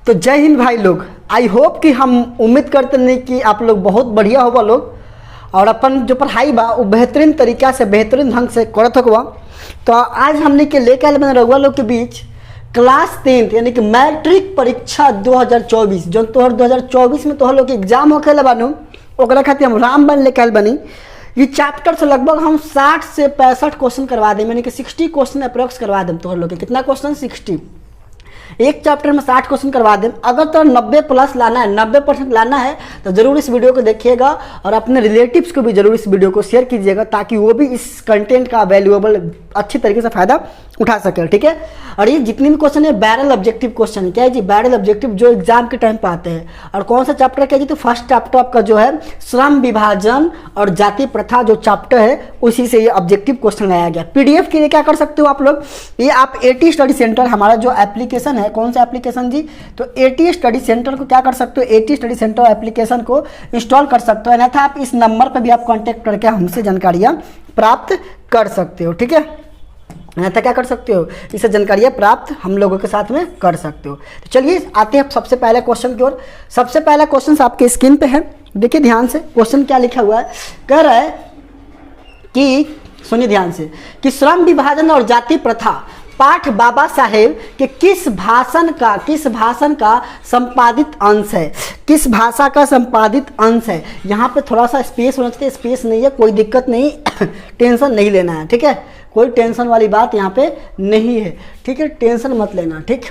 तो जय हिंद भाई लोग। आई होप कि हम उम्मीद करते नहीं कि आप लोग बहुत बढ़िया होगा लोग और अपन जो पढ़ाई बा वो बेहतरीन तरीका से बेहतरीन ढंग से करत होगा। तो आज हमने के लेके आए बने रउआ लोग के बीच क्लास 10 यानी कि मैट्रिक परीक्षा 2024 जो तोहर 2024 में तोहर लोग के एग्जाम होके बानू ओकरा खातिर हम रामबाण लेके आए बनी। ये चैप्टर से लगभग हम 60 से 65 क्वेश्चन करवा दें, यानी कि 60 क्वेश्चन अप्रोक्स करवा दें तोहर लोग के। कितना क्वेश्चन? 60। एक चैप्टर में 60 क्वेश्चन करवा दें। अगर तो 90+ लाना है, 90% लाना है तो जरूर इस वीडियो को देखिएगा और अपने रिलेटिव्स को भी जरूर इस वीडियो को शेयर कीजिएगा ताकि वो भी इस कंटेंट का वैल्यूएबल अच्छी तरीके से फायदा उठा सके। ठीक है। और ये जितने भी क्वेश्चन है बैरल ऑब्जेक्टिव क्वेश्चन है। क्या है जी? बैरल ऑब्जेक्टिव जो एग्जाम के टाइम पे आते हैं। और कौन सा चैप्टर क्या जी? तो फर्स्ट चैप्टर आपका जो है श्रम विभाजन और जाति प्रथा जो चैप्टर है उसी से ये ऑब्जेक्टिव क्वेश्चन लाया गया। पीडीएफ के लिए क्या कर सकते हो आप लोग, ये आप एटी स्टडी सेंटर हमारा जो एप्लीकेशन है, कौन सा एप्लीकेशन जी? तो एटी स्टडी सेंटर को क्या कर सकते हो, एटी स्टडी सेंटर एप्लीकेशन को इंस्टॉल कर सकते हो। अन्यथा आप इस नंबर पर भी आप कॉन्टैक्ट करके हमसे जानकारियाँ प्राप्त कर सकते हो। ठीक है। अन्यथा क्या कर सकते हो, इससे जानकारियाँ प्राप्त हम लोगों के साथ में कर सकते हो। तो चलिए आते हैं सबसे पहले क्वेश्चन की ओर। सबसे पहला क्वेश्चन आपके स्क्रीन पे है, देखिए ध्यान से। क्वेश्चन क्या लिखा हुआ है, कह रहा है कि सुनिए ध्यान से कि श्रम विभाजन और जाति प्रथा पाठ बाबा साहेब के किस भाषण का संपादित अंश है? किस भाषा का संपादित अंश है? यहाँ पे थोड़ा सा स्पेस होना चाहिए, स्पेस नहीं है, कोई दिक्कत नहीं टेंशन नहीं लेना है। ठीक है, कोई टेंशन वाली बात यहाँ पे नहीं है। ठीक है, टेंशन मत लेना। ठीक,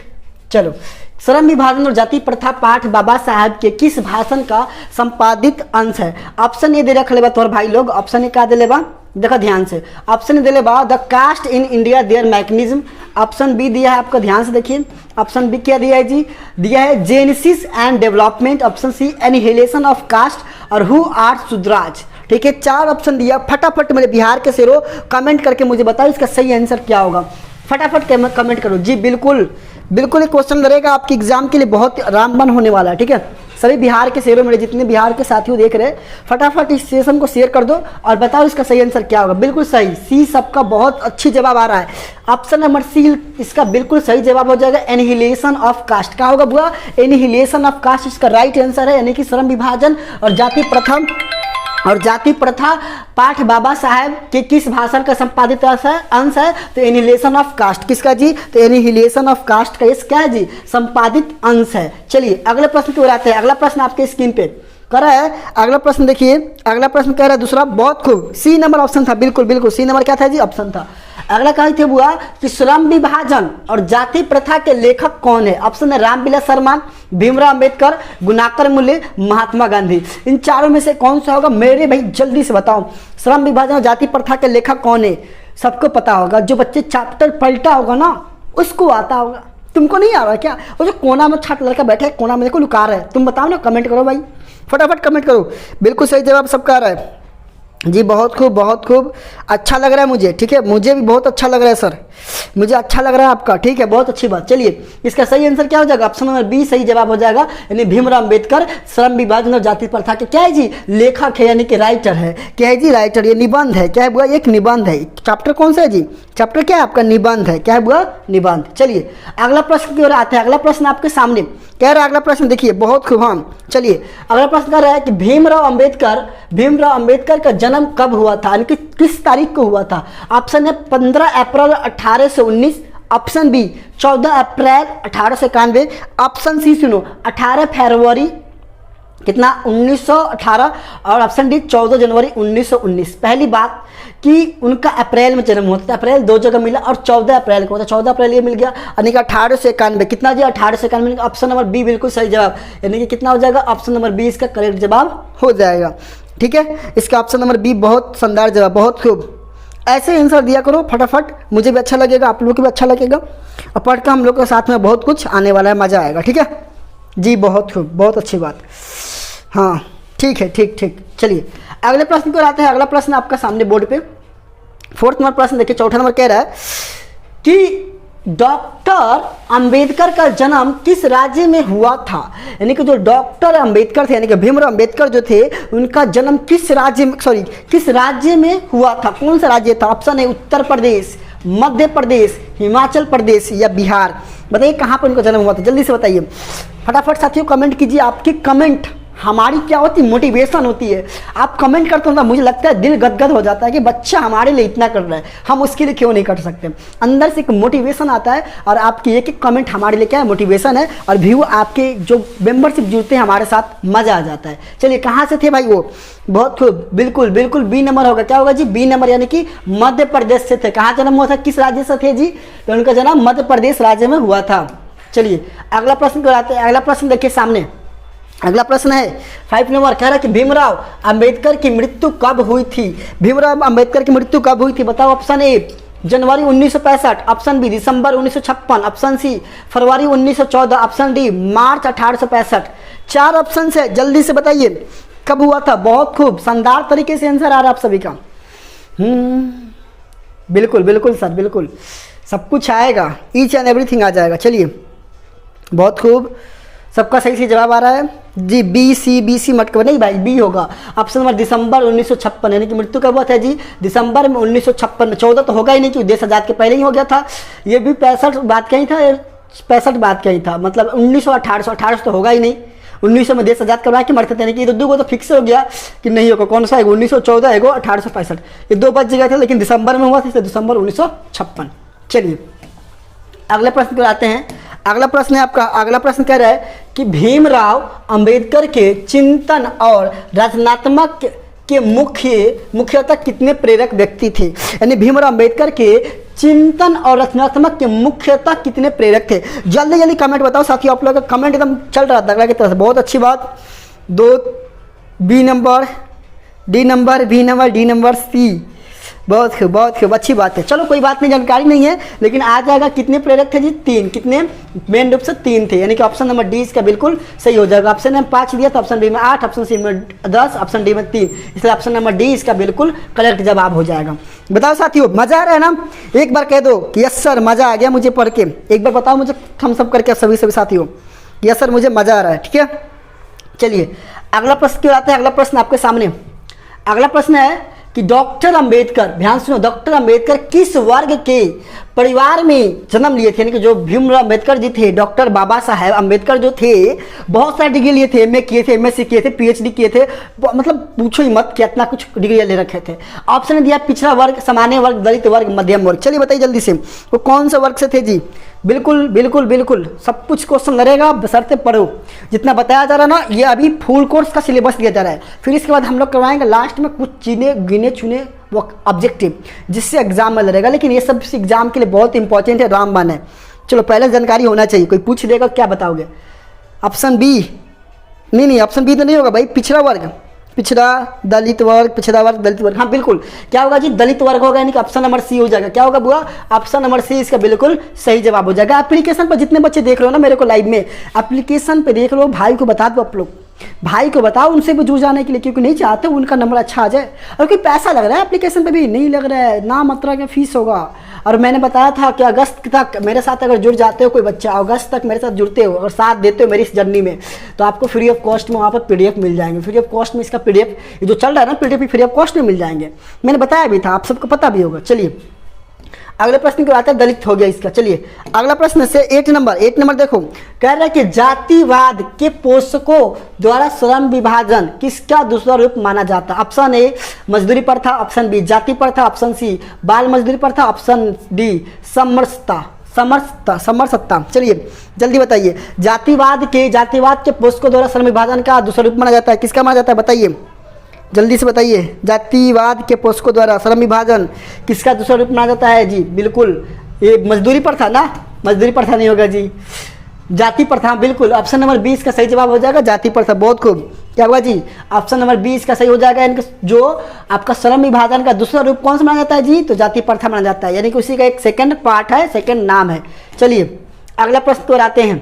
चलो। श्रम विभाजन और जाति प्रथा पाठ बाबा साहब के किस भाषण का संपादित अंश है? ऑप्शन ए दे रख लेबा तोहर भाई लोग। ऑप्शन ए का दे लेबा, देखो ध्यान से। ऑप्शन ए दे लेबा the caste in India their mechanism. Option B दिया है आपका, ध्यान से देखिए। ऑप्शन बी क्या दिया है जी? दिया है genesis and development. Option C annihilation of caste और हु आर सुद्राज। ठीक है, 4 ऑप्शन दिया। फटाफट मेरे बिहार के शेरों कमेंट करके मुझे बताओ इसका सही आंसर क्या होगा। फटाफट कमेंट करो जी। बिल्कुल बिल्कुल, एक क्वेश्चन रहेगा आपके एग्जाम के लिए, बहुत रामबाण होने वाला है। ठीक है, सभी बिहार के शेरों, मेरे जितने बिहार के साथियों देख रहे हैं, फटाफट इस सेशन को शेयर कर दो और बताओ इसका सही आंसर क्या होगा। बिल्कुल सही, सी सबका बहुत अच्छी जवाब आ रहा है। ऑप्शन नंबर सी इसका बिल्कुल सही जवाब हो जाएगा, एनिहिलेशन ऑफ कास्ट। क्या होगा बुआ? एनिहिलेशन ऑफ कास्ट इसका राइट आंसर है, यानी कि श्रम विभाजन और जाति प्रथा पाठ बाबा साहेब के किस भाषण का संपादित अंश है? तो एनिहिलेशन ऑफ कास्ट। किसका जी? तो एनिहिलेशन ऑफ कास्ट का क्या है जी? संपादित अंश है। चलिए अगले प्रश्न की ओर आते हैं। अगला प्रश्न आपके स्क्रीन पे कर रहा है। अगला प्रश्न देखिए, अगला प्रश्न कह रहा है दूसरा, बहुत खूब, सी नंबर ऑप्शन था। बिल्कुल बिल्कुल, सी नंबर क्या था जी? ऑप्शन था। अगला कहा थे बुआ कि श्रम विभाजन और जाति प्रथा के लेखक कौन है? ऑप्शन है रामविलास शर्मा, भीमराव अंबेडकर, गुणाकर मूल्य, महात्मा गांधी। इन चारों में से कौन सा होगा मेरे भाई? जल्दी से बताओ। श्रम विभाजन और जाति प्रथा के लेखक कौन है? सबको पता होगा, जो बच्चे चैप्टर पलटा होगा ना उसको आता होगा। तुमको नहीं आ रहा क्या? वो जो कोना में छाट लड़का बैठा है, कोना में देखो लुका रहा है, तुम बताओ ना, कमेंट करो भाई, फटाफट कमेंट करो। बिल्कुल सही जवाब सबका आ रहा है जी। बहुत खूब बहुत खूब, अच्छा लग रहा है मुझे। ठीक है, मुझे भी बहुत अच्छा लग रहा है सर, मुझे अच्छा लग रहा है आपका। ठीक है, बहुत अच्छी बात। चलिए इसका सही आंसर क्या हो जाएगा? ऑप्शन नंबर बी सही जवाब हो जाएगा, यानी भीमराव अंबेडकर श्रम विभाजन और जाति प्रथा के क्या है जी? लेखक है, यानी कि राइटर है। क्या है जी? राइटर। ये निबंध है। क्या है बुआ? एक निबंध है। चैप्टर कौन सा है जी? चैप्टर क्या है आपका? निबंध है। क्या है बुआ? निबंध। चलिए अगला प्रश्न की ओर आते हैं। अगला प्रश्न आपके सामने कह रहा है, अगला प्रश्न देखिए, बहुत खूब। हाँ चलिए अगला प्रश्न कह रहा है कि भीमराव अंबेडकर का जन्म कब हुआ था, यानी कि किस तारीख को हुआ था? ऑप्शन है 15 अप्रैल 1819। ऑप्शन बी 14 अप्रैल 1891। ऑप्शन सी सुनो 18 फरवरी कितना 1918। और ऑप्शन डी 14 जनवरी 1919। पहली बात कि उनका अप्रैल में जन्म होता था, अप्रैल 2 जगह मिला और 14 अप्रैल को होता, 14 अप्रैल ये मिल गया, यानी कि 1891। कितना जी? 1891। ऑप्शन नंबर बी बिल्कुल सही जवाब, यानी कि कितना हो जाएगा? ऑप्शन नंबर बी इसका करेक्ट जवाब हो जाएगा। ठीक है, इसका ऑप्शन नंबर बी बहुत शानदार जवाब, बहुत खूब। ऐसे आंसर दिया करो फटाफट, मुझे भी अच्छा लगेगा, आप लोग को भी अच्छा लगेगा और पढ़ कर हम लोग के साथ में बहुत कुछ आने वाला है, मज़ा आएगा। ठीक है जी, बहुत खूब, बहुत अच्छी बात। हाँ ठीक है, ठीक। चलिए अगले प्रश्न पर आते हैं। अगला प्रश्न आपका सामने बोर्ड पे 4th नंबर प्रश्न देखिए। 4था नंबर कह रहा है कि डॉक्टर अंबेडकर का जन्म किस राज्य में हुआ था? यानी कि जो डॉक्टर अंबेडकर थे, यानी कि भीमराव अंबेडकर जो थे, उनका जन्म किस राज्य में हुआ था? कौन सा राज्य था? ऑप्शन है उत्तर प्रदेश, मध्य प्रदेश, हिमाचल प्रदेश या बिहार। बताइए कहाँ पर उनका जन्म हुआ था, जल्दी से बताइए फटाफट साथियों कमेंट कीजिए। आपकी कमेंट हमारी क्या होती है, मोटिवेशन होती है। आप कमेंट करते हो ना, मुझे लगता है दिल गदगद हो जाता है कि बच्चा हमारे लिए इतना कर रहा है, हम उसके लिए क्यों नहीं कर सकते। अंदर से एक मोटिवेशन आता है और आपकी एक एक कमेंट हमारे लिए क्या है, मोटिवेशन है। और व्यू आपके जो मेंबरशिप जुड़ते हैं हमारे साथ, मज़ा आ जाता है। चलिए कहाँ से थे भाई वो, बहुत खूब, बिल्कुल बिल्कुल बी नंबर होगा। क्या होगा जी, बी नंबर, यानी कि मध्य प्रदेश से थे। कहाँ जन्म हुआ था, किस राज्य से थे जी, तो उनका जन्म मध्य प्रदेश राज्य में हुआ था। चलिए अगला प्रश्न कराते हैं। अगला प्रश्न देखिए सामने, अगला प्रश्न है 5 नंबर। कह रहा है कि भीमराव अंबेडकर की मृत्यु कब हुई थी। भीमराव अंबेडकर की मृत्यु कब हुई थी, बताओ। ऑप्शन ए जनवरी 1965, ऑप्शन बी दिसंबर 1956, ऑप्शन सी फरवरी 1914, ऑप्शन डी मार्च 1865। 4 ऑप्शन है, जल्दी से बताइए कब हुआ था। बहुत खूब, शानदार तरीके से आंसर आ रहा है आप सभी का। बिल्कुल बिल्कुल सर, बिल्कुल सब कुछ आएगा, ईच एंड एवरीथिंग आ जाएगा। चलिए बहुत खूब, सबका सही से जवाब आ रहा है जी। बी सी मत करो, नहीं भाई बी होगा। ऑप्शन नंबर दिसंबर 1956, यानी कि मृत्यु कब हुआ था जी, दिसंबर में 1956 में। 14 तो होगा ही नहीं, क्योंकि देश आजाद के पहले ही हो गया था। ये भी 65 बात का ही था, 65 बात का ही था, मतलब 1900 1800 तो होगा ही नहीं। 1900 में देश आजाद करवा के मरते थे, यानी कि ये तो दो तो फिक्स हो गया कि नहीं होगा। कौन सा है, 1914 है, 1865, ये 2 बच गए थे, लेकिन दिसंबर में हुआ था, इसलिए दिसंबर 1956। चलिए अगले प्रश्न को आते हैं। अगला प्रश्न है आपका, अगला प्रश्न कह रहा है कि भीमराव अंबेडकर के चिंतन और रचनात्मक के मुख्यतः कितने प्रेरक व्यक्ति थे। यानी भीमराव अंबेडकर के चिंतन और रचनात्मक के मुख्यतः कितने प्रेरक थे। जल्दी जल्दी कमेंट बताओ साथियों, आप लोगों का कमेंट एकदम चल रहा था की तरह से, बहुत अच्छी बात। 2 B number, D number, B number, D number, C. बहुत खूब अच्छी बात है। चलो कोई बात नहीं, जानकारी नहीं है लेकिन आ जाएगा। कितने प्रेरक थे जी, 3। कितने, मेन रूप से 3 थे, यानी कि ऑप्शन नंबर डी इसका बिल्कुल सही हो जाएगा। ऑप्शन नंबर 5 दिया था, ऑप्शन बी में 8, ऑप्शन सी में 10, ऑप्शन डी में 3, इसलिए ऑप्शन नंबर डी इसका बिल्कुल करेक्ट जवाब हो जाएगा। बताओ साथियों मजा आ रहा है ना, एक बार कह दो कि यस सर मजा आ गया मुझे पढ़ के। एक बार बताओ मुझे थम्स अप करके सभी साथियों, यस सर मुझे मजा आ रहा है, ठीक है। चलिए अगला प्रश्न क्यों आता है। अगला प्रश्न आपके सामने, अगला प्रश्न है कि डॉक्टर अंबेडकर, ध्यान सुनो, डॉक्टर अंबेडकर किस वर्ग के परिवार में जन्म लिए थे। यानी कि जो भीमराव अंबेडकर जी थे, डॉक्टर बाबा साहेब अंबेडकर जो थे, बहुत सारे डिग्री लिए थे, एमए किए थे, एमएससी किए थे, पीएचडी किए थे, मतलब पूछो ही मत, कितना कुछ डिग्री ले रखे थे। ऑप्शन दिया पिछड़ा वर्ग, सामान्य वर्ग, दलित वर्ग, मध्यम वर्ग। चलिए बताइए जल्दी से वो कौन सा वर्ग से थे जी। बिल्कुल बिल्कुल बिल्कुल सब कुछ क्वेश्चन लगेगा, बशर्ते पढ़ो। जितना बताया जा रहा है ना, ये अभी फुल कोर्स का सिलेबस दिया जा रहा है। फिर इसके बाद हम लोग करवाएंगे लास्ट में कुछ चीज़ें गिने चुने वो ऑब्जेक्टिव, जिससे एग्जाम में लड़ेगा। लेकिन ये सब एग्जाम के लिए बहुत इंपॉर्टेंट है, रामबाण है। चलो पहले जानकारी होना चाहिए, कोई पूछ देगा क्या बताओगे। ऑप्शन बी, नहीं ऑप्शन बी तो नहीं होगा भाई, पिछड़ा वर्ग, पिछड़ा दलित वर्ग, पिछड़ा वर्ग दलित वर्ग, हाँ बिल्कुल क्या होगा जी, दलित वर्ग होगा, यानी कि ऑप्शन नंबर सी हो जाएगा। क्या होगा बुआ, ऑप्शन नंबर सी इसका बिल्कुल सही जवाब हो जाएगा। एप्लीकेशन पर जितने बच्चे देख रहे हो ना मेरे को लाइव में, एप्लीकेशन पे देख लो, भाई को बता दो, आप लोग भाई को बताओ उनसे भी जुड़ जाने के लिए, क्योंकि नहीं चाहते उनका नंबर अच्छा आ जाए। और कोई पैसा लग रहा है एप्लीकेशन पे भी नहीं लग रहा है, ना मात्रा का फीस होगा। और मैंने बताया था कि अगस्त तक मेरे साथ अगर जुड़ जाते हो कोई बच्चा, अगस्त तक मेरे साथ जुड़ते हो और साथ देते हो मेरी इस जर्नी में, तो आपको फ्री ऑफ कॉस्ट में वहाँ पर पीडीएफ मिल जाएंगे। फ्री ऑफ कॉस्ट में इसका पीडीएफ ये जो चल रहा है ना, पीडीएफ फ्री ऑफ कॉस्ट में मिल जाएंगे। मैंने बताया भी था, आप सबको पता भी होगा। चलिए अगले प्रश्न की बात है, दलित हो गया इसका। चलिए अगला प्रश्न से 8 नंबर देखो, कह रहा है कि जातिवाद के पोषकों द्वारा श्रम विभाजन किसका दूसरा रूप माना जाता है। ऑप्शन ए मजदूरी प्रथा, ऑप्शन बी जाति प्रथा, ऑप्शन सी बाल मजदूरी प्रथा, ऑप्शन डी समरसत्ता। चलिए जल्दी बताइए, जातिवाद के पोषकों द्वारा श्रम विभाजन का दूसरा रूप माना जाता है, किसका माना जाता है बताइए, जल्दी से बताइए। जातिवाद के पोषकों द्वारा श्रम विभाजन किसका दूसरा रूप माना जाता है जी, बिल्कुल ये मजदूरी प्रथा ना, मजदूरी प्रथा नहीं होगा जी, जाति प्रथा, बिल्कुल ऑप्शन नंबर 20 का सही जवाब हो जाएगा, जाति प्रथा। बहुत खूब, क्या हुआ जी, ऑप्शन नंबर 20 का सही हो जाएगा। इनका जो आपका श्रम विभाजन का दूसरा रूप कौन सा माना जाता है जी, तो जाति प्रथा माना जाता है, यानी कि उसी का एक सेकंड पार्ट है, सेकंड नाम है। चलिए अगला प्रश्न को आते हैं।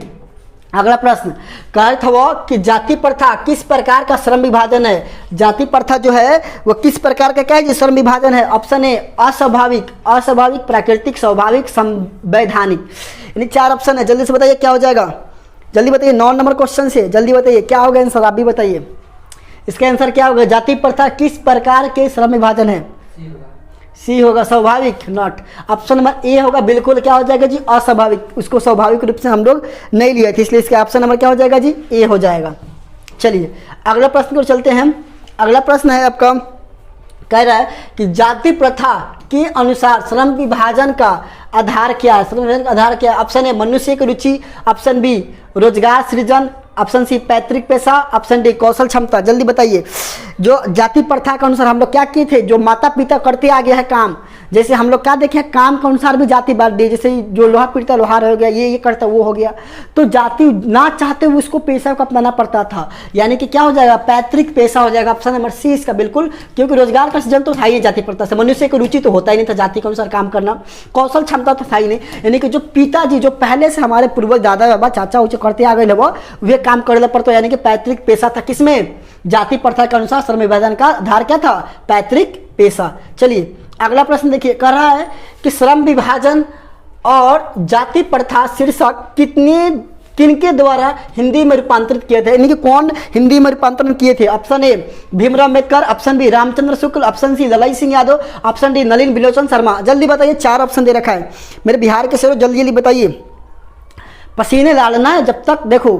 अगला प्रश्न कहा था कि जाति प्रथा किस प्रकार का श्रम विभाजन है। जाति प्रथा जो है वो किस प्रकार का क्या है, श्रम विभाजन है। ऑप्शन ए अस्वाभाविक, प्राकृतिक, स्वाभाविक, संवैधानिक, यानी 4 ऑप्शन है। जल्दी से बताइए क्या हो जाएगा, जल्दी बताइए। 9 नंबर क्वेश्चन से जल्दी बताइए क्या होगा आंसर, आप भी बताइए इसका आंसर क्या होगा। जाति प्रथा किस प्रकार के श्रम विभाजन है, सी होगा स्वाभाविक, नॉट। ऑप्शन नंबर ए होगा बिल्कुल क्या हो जाएगा जी, अस्वाभाविक, उसको स्वाभाविक रूप से हम लोग नहीं लिए थे, इसलिए इसका ऑप्शन नंबर क्या हो जाएगा जी, ए हो जाएगा। चलिए अगला प्रश्न को चलते हैं। अगला प्रश्न है आपका, कह रहा है कि जाति प्रथा के अनुसार श्रम विभाजन का आधार क्या है? श्रम विभाजन का आधार क्या है? ऑप्शन ए मनुष्य की रुचि, ऑप्शन बी रोजगार सृजन, ऑप्शन सी पैतृक पैसा, ऑप्शन डी कौशल क्षमता। जल्दी बताइए। जो जाति प्रथा के अनुसार हम लोग क्या किए थे, जो माता पिता करते आ गया है काम, जैसे हम लोग क्या देखें, काम के अनुसार भी जाति बांट दी, जैसे जो लोहा पीटता लोहार हो गया, ये करता वो हो गया, तो जाति ना चाहते हुए उसको पेशा को अपनाना पड़ता था, यानी कि क्या हो जाएगा, पैतृक पेशा हो जाएगा। ऑप्शन नंबर सी इसका बिल्कुल, क्योंकि रोजगार का सृजन तो था ही जाति प्रथा से, मनुष्य की रुचि तो होता ही नहीं था जाति के अनुसार काम करना, कौशल क्षमता तो था ही नहीं, यानी कि जो पिताजी जो पहले से हमारे पूर्वज दादा बाबा चाचा उचे करते आ गए वो वे काम करे पड़ता, यानी कि पैतृक पेशा था, किसमें, जाति प्रथा के अनुसार श्रम विभाजन का आधार क्या था, पैतृक पेशा। चलिए अगला प्रश्न देखिए, कह रहा है कि श्रम विभाजन और जाति प्रथा शीर्षक किनके द्वारा हिंदी में रूपांतरित किए थे, यानी कि कौन हिंदी में रूपांतरण किए थे? Option A Bhimrao Ambedkar, option B Ramchandra Shukla, option C Lalai Singh Yadav, option D Nalin Bilochan Sharma. जल्दी बताइए, 4 ऑप्शन दे रखा है मेरे बिहार के शेरों, जल्दी जल्दी बताइए। पसीने डालना है जब तक, देखो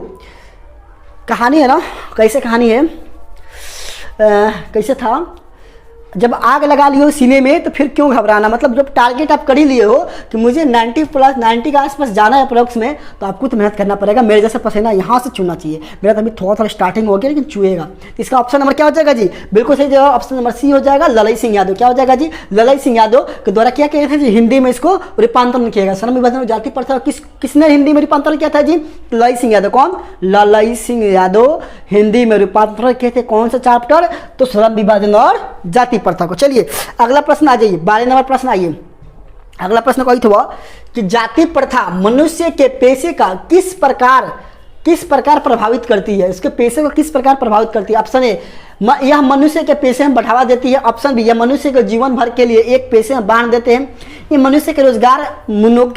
कहानी है ना, कैसे कहानी है, कैसे था, जब आग लगा लियो सीने में तो फिर क्यों घबराना, मतलब जब टारगेट आप कर ही लिए हो कि मुझे 90 के आसपास जाना है अप्रोक्स में, तो आपको तो मेहनत करना पड़ेगा, मेरे जैसा पसीना यहाँ से चूना चाहिए। मेरा तो अभी थोड़ा स्टार्टिंग हो गया लेकिन चुएगा, तो इसका ऑप्शन नंबर क्या हो जाएगा जी, बिल्कुल सही जवाब ऑप्शन नंबर सी हो जाएगा, ललाई सिंह यादव। क्या हो जाएगा जी, ललाई सिंह यादव के द्वारा क्या किया था जी, हिंदी में इसको रूपांतरण किया गया। श्रम विभाजन जाति प्रथा किसने हिंदी में रूपांतरण किया था जी, ललाई सिंह यादव। कौन, ललाई सिंह यादव हिंदी में रूपांतरण किए थे, कौन सा चैप्टर, तो श्रम विभाजन और जाति प्रथा को। चलिए अगला प्रश्न आ जाइए, 12 नंबर प्रश्न आइए। अगला प्रश्न कोई था कि जाति प्रथा मनुष्य के पेशे का किस प्रकार प्रभावित करती है, इसके पेशे को किस प्रकार प्रभावित करती है? ऑप्शन ए यह मनुष्य के पेशे में बढ़ावा देती है, ऑप्शन बी यह मनुष्य को जीवन भर के लिए एक पेशे में बांध देते हैं, ये मनुष्य के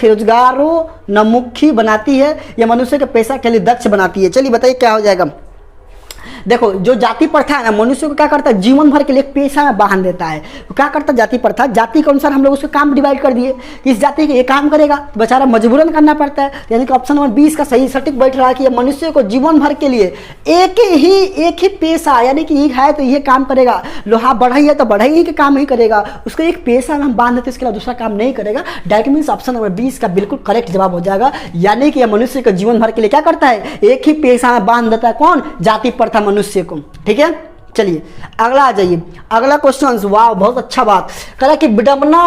रोजगारोन्मुखी बनाती है, यह मनुष्य के पेशा के लिए दक्ष बनाती है। चलिए बताइए क्या हो जाएगा। देखो जो जाति प्रथा है ना, मनुष्य को क्या करता है, जीवन भर के लिए एक पेशा में बांध देता है। तो क्या करता है जाति प्रथा, जाति के अनुसार हम लोग उसको काम डिवाइड कर दिए, इस जाति के ये काम करेगा तो बेचारा मजबूरन करना पड़ता है, यानी कि ऑप्शन नंबर 20 का सही सटीक बैठ रहा है कि मनुष्य को जीवन भर के लिए एक ही पेशा, यानी कि ये है तो ये काम करेगा, लोहा बढ़ई है तो बढ़ई के काम ही करेगा, उसको एक पेशा में हम बांध देते, इसके अलावा दूसरा काम नहीं करेगा। डायरेक्ट मीन्स ऑप्शन नंबर 20 का बिल्कुल करेक्ट जवाब हो जाएगा, यानी कि यह मनुष्य को जीवन भर के लिए क्या करता है, एक ही पेशा में बांध देता है। कौन, जाति प्रथा मनुष्य को। ठीक है, चलिए अगला आ जाइए। अगला क्वेश्चन, वाह बहुत अच्छा बात कहा कि विडंबना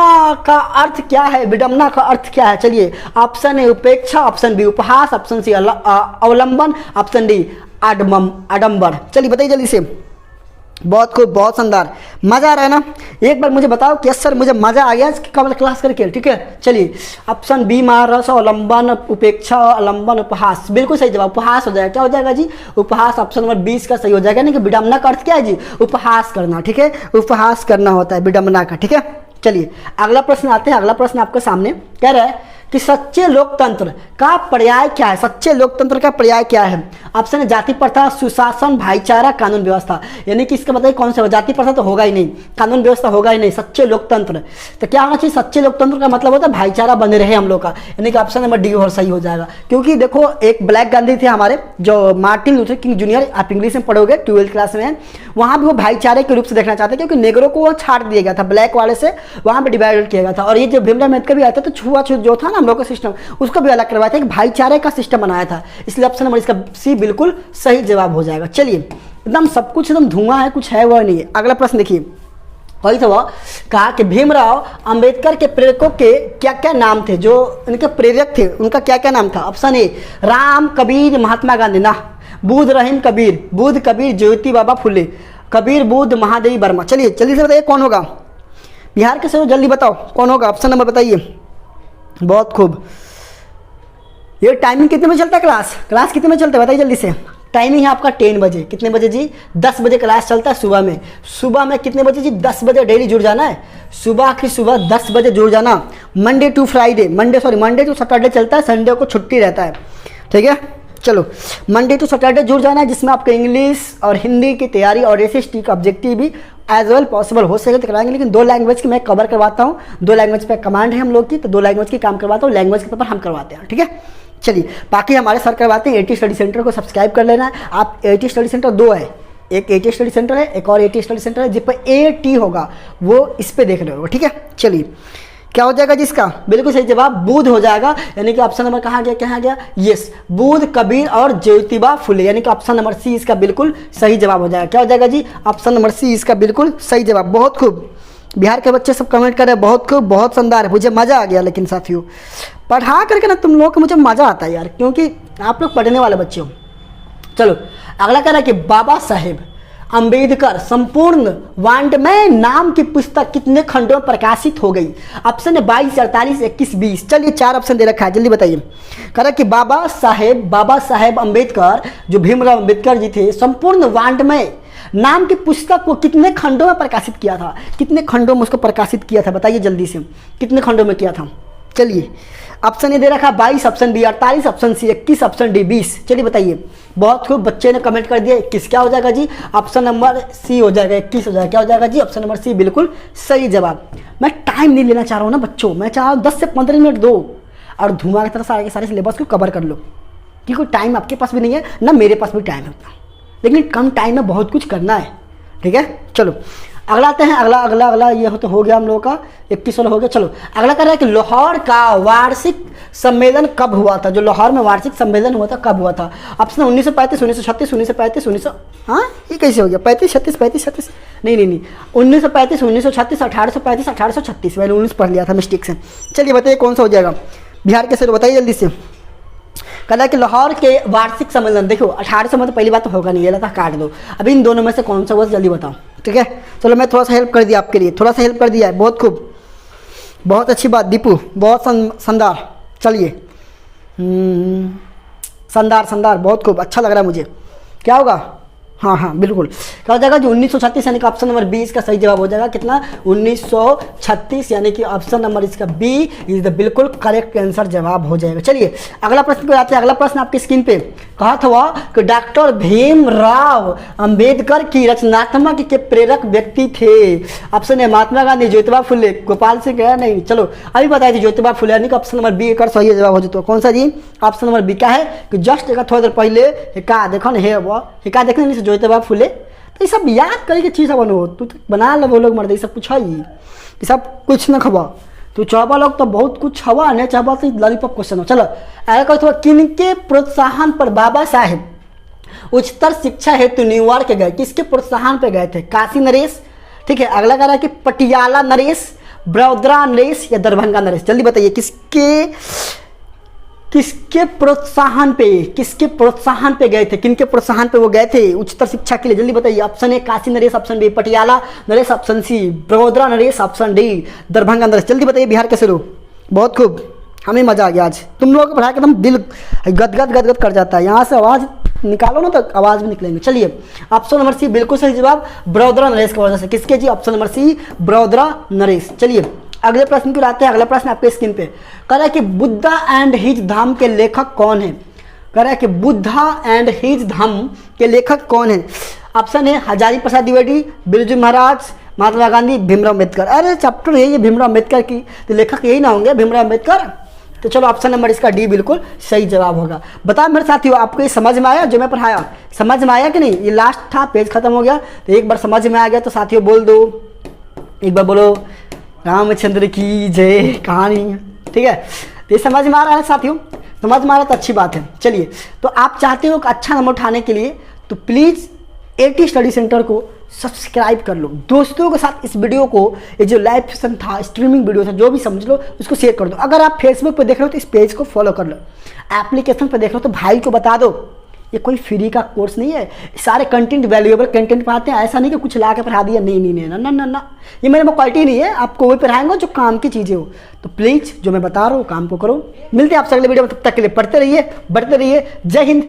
का अर्थ क्या है, विडंबना का अर्थ क्या है? चलिए ऑप्शन ए उपेक्षा, ऑप्शन बी उपहास, ऑप्शन सी अवलंबन, ऑप्शन डी आडंबर। चलिए बताइए जल्दी से। बहुत खूब, बहुत शानदार, मजा आ रहा है ना। एक बार मुझे बताओ कि सर मुझे मजा आ गया कब क्लास करके। ठीक है, चलिए ऑप्शन बी रस अवलंबन उपेक्षा अवलंबन उपहास, बिल्कुल सही जवाब उपहास हो जाएगा। क्या हो जाएगा जी, उपहास। ऑप्शन नंबर 20 का सही हो जाएगा, नहीं कि विडंबना का अर्थ क्या है जी, उपहास करना। ठीक है, उपहास करना होता है विडंबना का। ठीक है, चलिए अगला प्रश्न आते हैं। अगला प्रश्न आपके सामने कह रहा है कि सच्चे लोकतंत्र का पर्याय क्या है, सच्चे लोकतंत्र का पर्याय क्या है? ऑप्शन है जाति प्रथा, सुशासन, भाईचारा, कानून व्यवस्था। यानी कि इसका बताइए कौन सा, जाति प्रथा तो होगा ही नहीं, कानून व्यवस्था होगा ही नहीं, सच्चे लोकतंत्र। तो क्या होना चाहिए, सच्चे लोकतंत्र का मतलब होता है भाईचारा बने रहे हम लोग का, यानी कि ऑप्शन नंबर डी और सही हो जाएगा। क्योंकि देखो एक ब्लैक गांधी थे हमारे, जो मार्टिन लूथर किंग जूनियर, आप इंग्लिश में पढ़ोगे 12th क्लास में, वहाँ भी वो भाईचारे के रूप से देखना चाहते हैं, क्योंकि नेगरों को वो छाट दिया गया था, ब्लैक वाले से वहाँ पर डिवाइड किया गया था। और ये जो भीमराव अम्बेडकर भी आया था तो छुआछूत जो था ना हम लोग का सिस्टम, उसको भी अलग करवाया था, एक भाईचारे का सिस्टम बनाया था, इसलिए ऑप्शन नंबर इसका सी बिल्कुल सही जवाब हो जाएगा। चलिए एकदम सब कुछ एकदम धुआं है, कुछ है वह नहीं है। अगला प्रश्न देखिए, वही तो वह कहा कि भीमराव अंबेडकर के प्रेरकों के क्या क्या नाम थे, जो इनके प्रेरक थे उनका क्या क्या नाम था? ऑप्शन ए राम, कबीर, महात्मा गांधी, ना बुद्ध, रहीम, कबीर, बुद्ध, कबीर, ज्योति बाबा फुले, कबीर, बुद्ध, महादेवी वर्मा। चलिए जल्दी से बताइए कौन होगा, बिहार के से जल्दी बताओ कौन होगा, ऑप्शन नंबर बताइए। बहुत खूब। ये टाइमिंग कितने में चलता है, क्लास कितने में चलता है बताइए जल्दी से। टाइमिंग है आपका 10 बजे, कितने बजे जी, 10 बजे क्लास चलता है सुबह में। सुबह में कितने बजे जी, 10 बजे डेली जुड़ जाना है, सुबह की सुबह 10 बजे जुड़ जाना। मंडे टू सैटरडे चलता है, संडे को छुट्टी रहता है। ठीक है, चलो मंडे टू सैटरडे जुड़ जाना है, जिसमें आपको इंग्लिश और हिंदी की तैयारी और SST का ऑब्जेक्टिव भी एज वेल पॉसिबल हो सके तो कराएंगे, लेकिन 2 लैंग्वेज की मैं कवर करवाता हूँ। 2 लैंग्वेज पे कमांड है हम लोग की, तो 2 लैंग्वेज की काम करवाता हूँ, लैंग्वेज के पेपर हम करवाते हैं, ठीक है। चलिए बाकी हमारे सर करवाते हैं। AT स्टडी सेंटर को सब्सक्राइब कर लेना है आप। AT स्टडी सेंटर 2 है, एक AT स्टडी सेंटर है, एक और AT स्टडी सेंटर है जिस पर AT होगा वो इस पे देख रहे हो, ठीक है। चलिए क्या हो जाएगा जिसका बिल्कुल सही जवाब बुध हो जाएगा, यानी कि ऑप्शन नंबर कहाँ गया, कहाँ गया, यस बुध, कबीर और ज्योतिबा फुले, यानी कि ऑप्शन नंबर C इसका बिल्कुल सही जवाब हो जाएगा। क्या हो जाएगा जी, ऑप्शन नंबर C इसका बिल्कुल सही जवाब। बहुत खूब, बिहार के बच्चे सब कमेंट कर रहे हैं, बहुत खूब, बहुत शानदार है, मुझे मज़ा आ गया। लेकिन साथियों पढ़ा करके ना तुम लोगों को मुझे मज़ा आता है यार, क्योंकि आप लोग पढ़ने वाले बच्चे हो। चलो अगला कह रहा है कि बाबा साहेब अंबेडकर संपूर्ण वाङ्मय नाम की पुस्तक कितने खंडों में प्रकाशित हो गई? ऑप्शन है 22, 48, 21, 20। चलिए 4 ऑप्शन दे रखा है, जल्दी बताइए। कह रहा है कि बाबा साहेब अंबेडकर जो भीमराव अंबेडकर जी थे, संपूर्ण वाङ्मय नाम की पुस्तक को कितने खंडों में प्रकाशित किया था? कितने खंडों में उसको प्रकाशित किया था बताइए जल्दी से, कितने खंडों में किया था? चलिए ऑप्शन ए दे रखा 22, option B 48, option C 21, option D 20। चलिए बताइए। बहुत खूब, बच्चे ने कमेंट कर दिया 21। क्या हो जाएगा जी, ऑप्शन नंबर सी हो जाएगा, 21 हो जाएगा। क्या हो जाएगा जी, ऑप्शन नंबर सी बिल्कुल सही जवाब। मैं टाइम नहीं लेना चाह रहा हूँ ना बच्चों, मैं चाह रहा हूँ 10 से 15 मिनट दो और धुआं की तरह सारे के सारे सिलेबस को कवर कर लो, क्योंकि टाइम आपके पास भी नहीं है ना मेरे पास भी टाइम है उतना, लेकिन कम टाइम में बहुत कुछ करना है, ठीक है। चलो अगला आते हैं, अगला ये तो हो गया हम लोगों का 21 वाला हो गया। चलो अगला कर रहा है कि लाहौर का वार्षिक सम्मेलन कब हुआ था? जो लाहौर में वार्षिक सम्मेलन हुआ था कब हुआ था? ऑप्शन 1935, 1936, 1935, 1900, हाँ ये कैसे हो गया 35, 36, 35, 36, नहीं 1935, 1936, 1835, 1836। मैंने 19 पढ़ लिया था मिस्टेक से। चलिए बताइए कौन सा हो जाएगा बिहार के, से बताइए जल्दी से। कहता है कि लाहौर के वार्षिक सम्मेलन, देखो 1800 में तो पहली बात तो होगा नहीं, ये था काट दो। अभी इन दोनों में से कौन सा हुआ जल्दी बताओ, ठीक है। चलो मैं थोड़ा सा हेल्प कर दिया आपके लिए, थोड़ा सा हेल्प कर दिया है, बहुत खूब, बहुत अच्छी बात दीपू, बहुत शानदार। चलिए शानदार, बहुत खूब, अच्छा लग रहा है मुझे। क्या होगा, हाँ बिल्कुल। क्या हो जाएगा जो 1936, यानी कि ऑप्शन नंबर बी इसका सही जवाब हो जाएगा। कितना, 1936, यानी कि ऑप्शन नंबर इसका बी इज द बिल्कुल करेक्ट आंसर जवाब हो जाएगा। चलिए अगला प्रश्न पे आते हैं। अगला प्रश्न आपकी स्क्रीन पे कहा था वह कि डॉक्टर भीमराव अंबेडकर की रचनात्मक के प्रेरक व्यक्ति थे। ऑप्शन है महात्मा गांधी, ज्योतिबा फुले, गोपाल सिंह गया नहीं। चलो अभी बताई थी ज्योतिबा फुले, यानी कि ऑप्शन नंबर बी एक सही जवाब हो जाता है। कौन सा जी, ऑप्शन नंबर बी का है कि जस्ट एक थोड़ी देर पहले का देखो ना है वो का देखने नहीं ज्योतिबा फुले, तो ये सब याद करके चीज़ बनो, तू तो बना लो वो लोग मर्द, ये सब कुछ है ये सब कुछ न खबा, तू चाहबा लोग तो बहुत कुछ हवा नहीं चाहबा तो लॉलीपॉप क्वेश्चन हो। चलो अगर कहो तो किनके प्रोत्साहन पर बाबा साहेब उच्चतर शिक्षा हेतु न्यूयॉर्क गए? किसके प्रोत्साहन पर गए थे? काशी नरेश, ठीक है। अगला कह रहा है कि पटियाला नरेश, बड़ौदा नरेश या दरभंगा नरेश? जल्दी बताइए किसके प्रोत्साहन पे गए थे? किनके प्रोत्साहन पे वो गए थे उच्चतर शिक्षा के लिए? जल्दी बताइए। ऑप्शन ए काशी नरेश, ऑप्शन बी पटियाला नरेश, ऑप्शन सी बड़ौदा नरेश, ऑप्शन डी दरभंगा नरेश। जल्दी बताइए बिहार के शुरू। बहुत खूब, हमें मजा आ गया आज, तुम लोगों को पढ़ा के एकदम दिल गदगद कर जाता है। यहाँ से आवाज़ निकालो ना तो आवाज़ भी निकलेंगे। चलिए ऑप्शन नंबर सी बिल्कुल सही जवाब, बड़ौदा नरेश की वजह से। किसके जी? ऑप्शन नंबर सी बड़ौदा नरेश। चलिए अगले प्रश्न की आते हैं। अगला प्रश्न आपके स्क्रीन पे कह रहा है कि बुद्धा एंड हिज धाम के लेखक कौन है? कह रहा है कि बुद्धा एंड हिज धाम के लेखक कौन है? ऑप्शन है हजारी प्रसाद द्विवेदी, बिरजू महाराज, महात्मा गांधी, भीमराव अम्बेडकर। अरे चैप्टर यही है भीमराव अम्बेडकर की, तो लेखक यही ना होंगे भीमराव अम्बेडकर? तो चलो ऑप्शन नंबर इसका डी बिल्कुल सही जवाब होगा। बताओ मेरे साथियों, आपको ये समझ में आया जो मैं पढ़ाया? समझ में आया कि नहीं? ये लास्ट था, पेज खत्म हो गया, तो एक बार समझ में आ गया तो साथियों बोल दो, एक बार बोलो रामचंद्र की जय। कहानी ठीक है, तो ये समझ में आ रहा है साथियों? समझ में आ रहा है तो अच्छी बात है। चलिए तो आप चाहते हो कि अच्छा नंबर उठाने के लिए तो प्लीज़ AT स्टडी सेंटर को सब्सक्राइब कर लो, दोस्तों के साथ इस वीडियो को, ये जो लाइव सेशन था, स्ट्रीमिंग वीडियो था, जो भी समझ लो उसको शेयर कर दो। अगर आप फेसबुक पे देख रहे हो तो इस पेज को फॉलो कर लो, एप्लीकेशन पे देख रहे हो तो भाई को बता दो, ये कोई फ्री का कोर्स नहीं है, सारे कंटेंट वैल्यूएबल कंटेंट पढ़ाते हैं। ऐसा नहीं कि कुछ ला के पढ़ा दिया, नहीं ना ना ना ना, ये मेरे में क्वालिटी नहीं है। आपको वही पढ़ाएंगे जो काम की चीज़ें हो। तो प्लीज़ जो मैं बता रहा हूँ काम को करो। मिलते हैं आपसे अगले वीडियो में, तब तक के लिए पढ़ते रहिए, बढ़ते रहिए। जय हिंद।